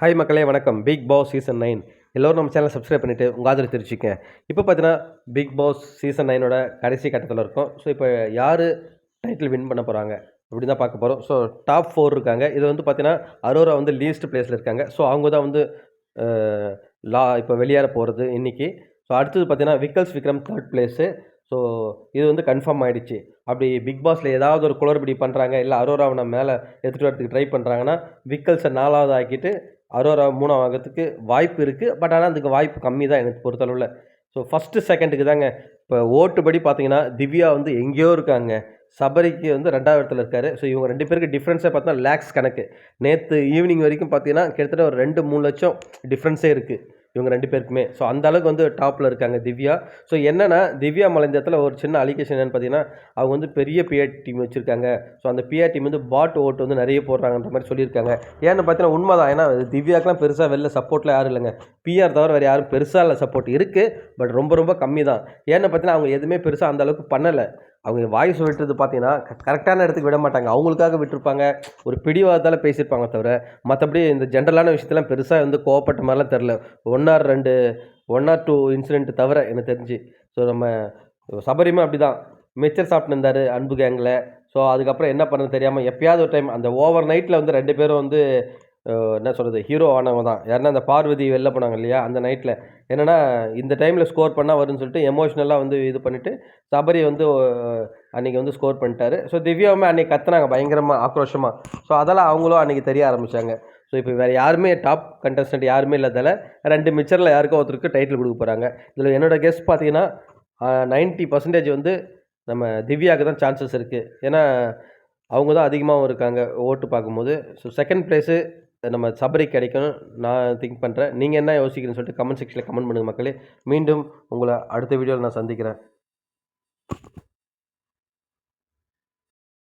Hi மக்களே வணக்கம். Big Boss season 9 எல்லோரும் நம்ம சேனலை சப்ஸ்கிரைப் பண்ணிவிட்டு உங்கள் ஆதரவு தெரிவிச்சுக்கங்க. இப்போ பார்த்தீங்கன்னா பிக் பாஸ் சீசன் 9ஓட கடைசி கட்டத்தில் இருக்கோம். ஸோ இப்போ யார் டைட்டில் வின் பண்ண போகிறாங்க அப்படின்னு தான் பார்க்க போகிறோம். ஸோ டாப் 4 இருக்காங்க. இது வந்து பார்த்தீங்கன்னா அரோரா வந்து லீஸ்ட் பிளேஸில் இருக்காங்க. ஸோ அவங்க தான் வந்து இப்போ வெளியேற போகிறது இன்றைக்கி. ஸோ அடுத்தது பார்த்தீங்கன்னா விக்ரம் தேர்ட் பிளேஸு. ஸோ இது வந்து கன்ஃபார்ம் ஆகிடுச்சு. அப்படி பிக் பாஸில் ஏதாவது ஒரு குளறுபடி பண்ணுறாங்க, இல்லை அரோராவை நம்ம மேலே எடுத்துகிட்டு வரதுக்கு ட்ரை பண்ணுறாங்கன்னா விக்கல்ஸை 4வது ஆக்கிட்டு அரோரா 3ஆம் ஆகிறதுக்கு வாய்ப்பு இருக்குது. பட் ஆனால் அதுக்கு வாய்ப்பு கம்மி தான் எனக்கு பொறுத்தளவில். ஸோ ஃபஸ்ட்டு செகண்டுக்கு தாங்க. இப்போ ஓட்டுப்படி பார்த்தீங்கன்னா திவ்யா வந்து எங்கேயோ இருக்காங்க, சபரிக்கு வந்து 2வது இடத்துல இருக்கார். ஸோ இவங்க 2 பேருக்கு டிஃப்ரென்ஸே பார்த்தா லேக்ஸ் கணக்கு. நேற்று ஈவினிங் வரைக்கும் பார்த்தீங்கன்னா கிட்டத்தட்ட ஒரு 2-3 லட்சம் டிஃப்ரென்ஸே இருக்குது இவங்க 2 பேருக்குமே. ஸோ அந்த அளவுக்கு வந்து டாப்பில் இருக்காங்க திவ்யா. ஸோ என்னென்னா திவ்யா மலைஞ்சத்தில் ஒரு சின்ன அலிகேஷன் என்னென்னு பார்த்தீங்கன்னா அவங்க வந்து பெரிய பிஆர் டீம் வச்சுருக்காங்க. ஸோ அந்த பிஆர் டீம் வந்து பாட் ஓட்டு வந்து நிறைய போடுறாங்கன்ற மாதிரி சொல்லியிருக்காங்க. ஏன்னு பார்த்தீங்கன்னா உண்மை தான். ஏன்னா திவ்யாக்கெலாம் பெருசாக வெளில சப்போர்ட்டில் யாரும் இல்லைங்க. பிஆர் தவிர வேறு யாரும் பெருசாக இல்லை, சப்போர்ட் இருக்குது பட் ரொம்ப ரொம்ப கம்மி தான். ஏன்னு பார்த்தீங்கன்னா அவங்க எதுவுமே பெருசாக அந்த அளவுக்கு பண்ணலை. அவங்க வாய்ஸ் விட்டுறது பார்த்தீங்கன்னா கரெக்டான இடத்துக்கு விட மாட்டாங்க. அவங்களுக்காக விட்டுருப்பாங்க, ஒரு பிடிவாதத்தால் பேசியிருப்பாங்க தவிர மற்றபடி இந்த ஜென்ரலான விஷயத்தெல்லாம் பெருசாக வந்து கோவப்பட்ட மாதிரிலாம் தெரில. 1 ஆர் 2 இன்சிடென்ட் தவிர எனக்கு தெரிஞ்சு. ஸோ நம்ம சபரியுமே அப்படி தான் மிச்சர் சாப்பிட்டு இருந்தார் அன்பு கேங்கில். ஸோ அதுக்கப்புறம் என்ன பண்ணுறது தெரியாமல் எப்பயாவது ஒரு டைம் அந்த ஓவர் நைட்டில் வந்து 2 பேரும் வந்து என்ன சொல்கிறது ஹீரோ ஆனவங்க தான். யாருன்னா அந்த பார்வதி வெளில போனாங்க இல்லையா அந்த நைட்டில். என்னென்னா இந்த டைமில் ஸ்கோர் பண்ணால் வரும்னு சொல்லிட்டு எமோஷ்னலாக வந்து இது பண்ணிவிட்டு சபரி வந்து அன்றைக்கி வந்து ஸ்கோர் பண்ணிட்டாரு. ஸோ திவ்யாவுமே அன்றைக்கி கத்துனாங்க பயங்கரமாக ஆக்ரோஷமாக. ஸோ அதெல்லாம் அவங்களும் அன்றைக்கி தெரிய ஆரம்பித்தாங்க. ஸோ இப்போ வேறு யாருமே டாப் கண்டஸ்டன்ட் யாருமே இல்லாதால 2 மிச்சரில் யாருக்கோ ஒருத்தருக்கு டைட்டில் கொடுக்க போகிறாங்க. இதில் என்னோடய கெஸ் பார்த்தீங்கன்னா 90% வந்து நம்ம திவ்யாவுக்கு தான் சான்சஸ் இருக்குது. ஏன்னா அவங்க தான் அதிகமாகவும் இருக்காங்க ஓட்டு பார்க்கும்போது. ஸோ செகண்ட் ப்ளேஸு நம்ம சபரி கிடைக்கணும் நான் திங்க் பண்ணுறேன். நீங்கள் என்ன யோசிக்கிறீங்கன்னு சொல்லிட்டு கமெண்ட் செக்ஷனில் கமெண்ட் பண்ணுங்கள் மக்களே. மீண்டும் உங்களை அடுத்த வீடியோவில் நான் சந்திக்கிறேன்.